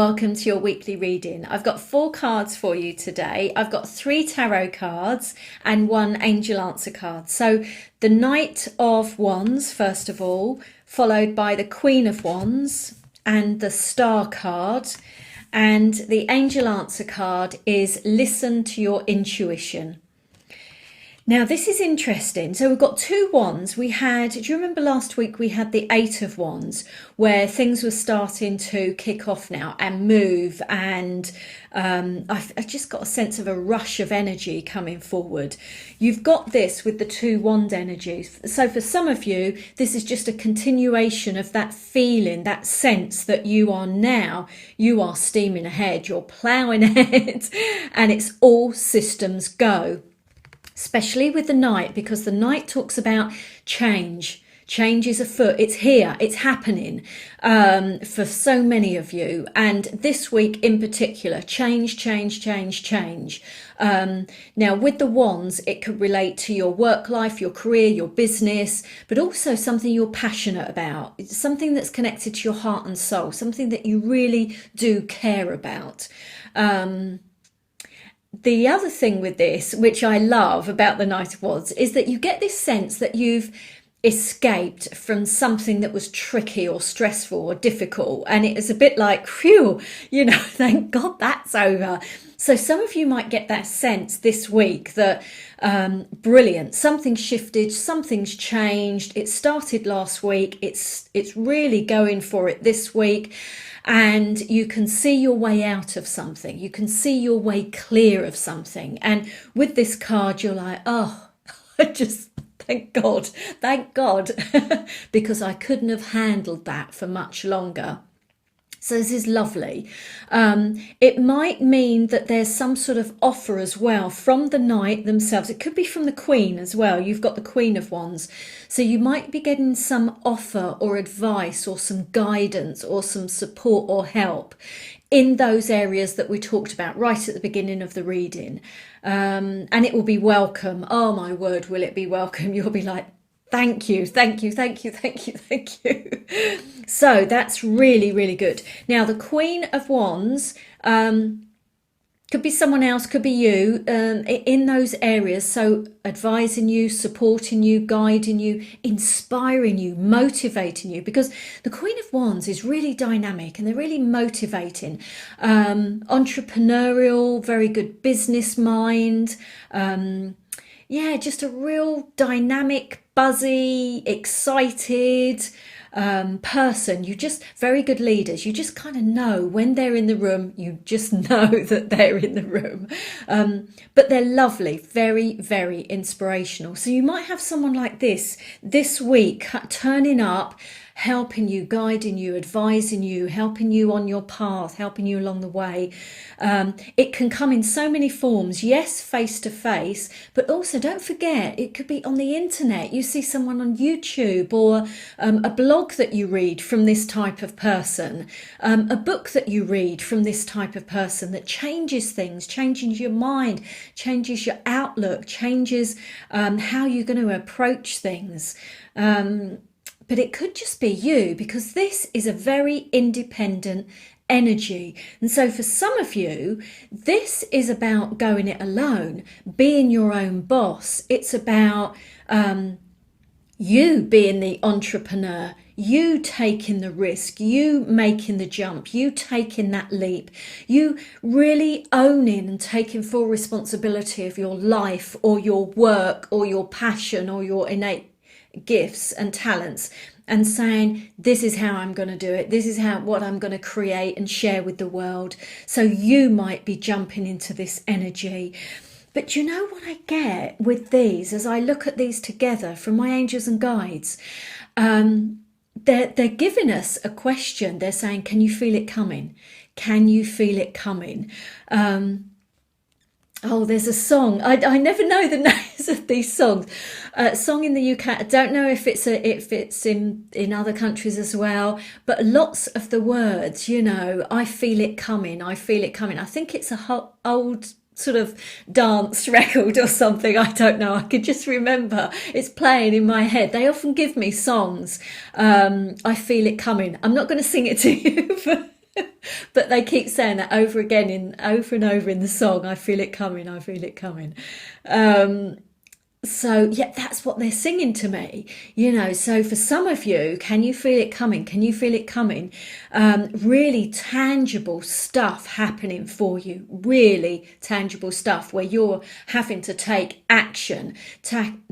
welcome to your weekly reading. I've got 4 cards for you today. I've got 3 tarot cards and 1 angel answer card. So the Knight of Wands, first of all, followed by the Queen of Wands and the Star card. And the angel answer card is listen to your intuition. Now, this is interesting. So we've got 2 wands. Do you remember last week we had the 8 of wands where things were starting to kick off now and move, and I just got a sense of a rush of energy coming forward. You've got this with the 2 wand energies. So for some of you, this is just a continuation of that feeling, that sense that you are steaming ahead, you're ploughing ahead, and it's all systems go. Especially with the Knight, because the Knight talks about change. Change is afoot. It's here. It's happening for so many of you. And this week in particular, change. Now, with the wands, it could relate to your work life, your career, your business, but also something you're passionate about. It's something that's connected to your heart and soul, something that you really do care about. The other thing with this, which I love about the Knight of Wands, is that you get this sense that you've escaped from something that was tricky or stressful or difficult. And it is a bit like, phew, thank God that's over. So some of you might get that sense this week that, brilliant, something's shifted, something's changed. It started last week. It's really going for it this week. And you can see your way out of something. You can see your way clear of something. And with this card, you're like, oh, just thank God, because I couldn't have handled that for much longer. So this is lovely. It might mean that there's some sort of offer as well from the Knight themselves. It could be from the Queen as well. You've got the Queen of Wands. So you might be getting some offer or advice or some guidance or some support or help in those areas that we talked about right at the beginning of the reading. And it will be welcome. Oh my word, will it be welcome? You'll be like, thank you. So that's really, really good. Now, the Queen of Wands could be someone else, could be you in those areas. So advising you, supporting you, guiding you, inspiring you, motivating you, because the Queen of Wands is really dynamic and they're really motivating. Entrepreneurial, very good business mind. Just a real dynamic, buzzy, excited person. You just, very good leaders. You just kind of know when they're in the room, you just know that they're in the room. But they're lovely, very, very inspirational. So you might have someone like this week turning up, helping you, guiding you, advising you, helping you on your path, helping you along the way. It can come in so many forms. Yes, face to face, but also don't forget, it could be on the internet. You see someone on YouTube or a blog that you read from this type of person, a book that you read from this type of person that changes things, changes your mind, changes your outlook, changes how you're going to approach things. But it could just be you, because this is a very independent energy. And so for some of you, this is about going it alone, being your own boss. It's about you being the entrepreneur, you taking the risk, you making the jump, you taking that leap, you really owning and taking full responsibility of your life or your work or your passion or your innate gifts and talents, and saying, this is how I'm going to do it, this is what I'm going to create and share with the world. So you might be jumping into this energy. But you know what I get with these, as I look at these together from my angels and guides, they're giving us a question. They're saying, can you feel it coming? Can you feel it coming? Oh, there's a song. I never know the names of these songs. Song in the UK. I don't know if it's in other countries as well. But lots of the words, I feel it coming. I feel it coming. I think it's a old sort of dance record or something. I don't know. I could just remember it's playing in my head. They often give me songs. I feel it coming. I'm not going to sing it to you. But they keep saying that over again, in over and over in the song. I feel it coming. I feel it coming. Um, so yeah, that's what they're singing to me, so for some of you, can you feel it coming? Can you feel it coming? Really tangible stuff happening for you, really tangible stuff where you're having to take action,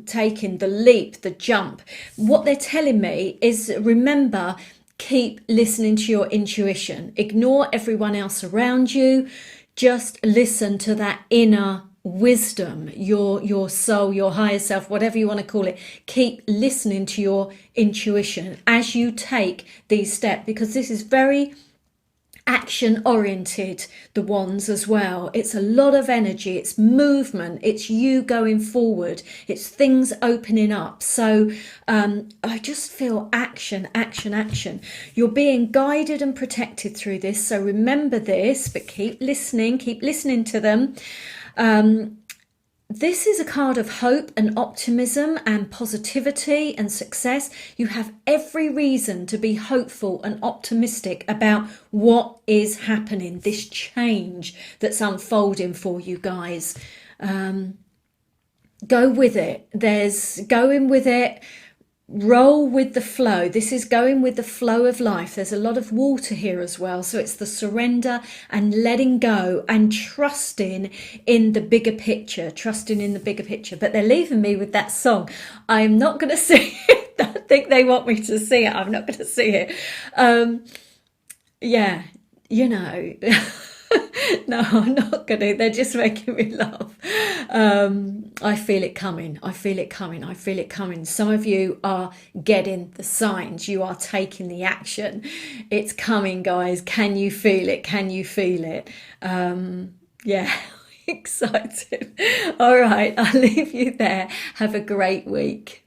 taking the leap, the jump. What they're telling me is, remember, keep listening to your intuition, ignore everyone else around you, just listen to that inner wisdom, your soul, your higher self, whatever you want to call it. Keep listening to your intuition as you take these steps, because this is very action oriented, the wands as well. It's a lot of energy, it's movement, it's you going forward, it's things opening up. So I just feel action, action, action. You're being guided and protected through this, so remember this, but keep listening to them. This is a card of hope and optimism and positivity and success. You have every reason to be hopeful and optimistic about what is happening, this change that's unfolding for you guys. Go with it. There's going with it. Roll with the flow. This is going with the flow of life. There's a lot of water here as well. So it's the surrender and letting go and trusting in the bigger picture, But they're leaving me with that song. I'm not going to sing it. I think they want me to sing it. I'm not going to sing it. Yeah, you know. No, I'm not going to. They're just making me laugh. I feel it coming. I feel it coming. I feel it coming. Some of you are getting the signs. You are taking the action. It's coming, guys. Can you feel it? Can you feel it? Yeah, excited. All right, I'll leave you there. Have a great week.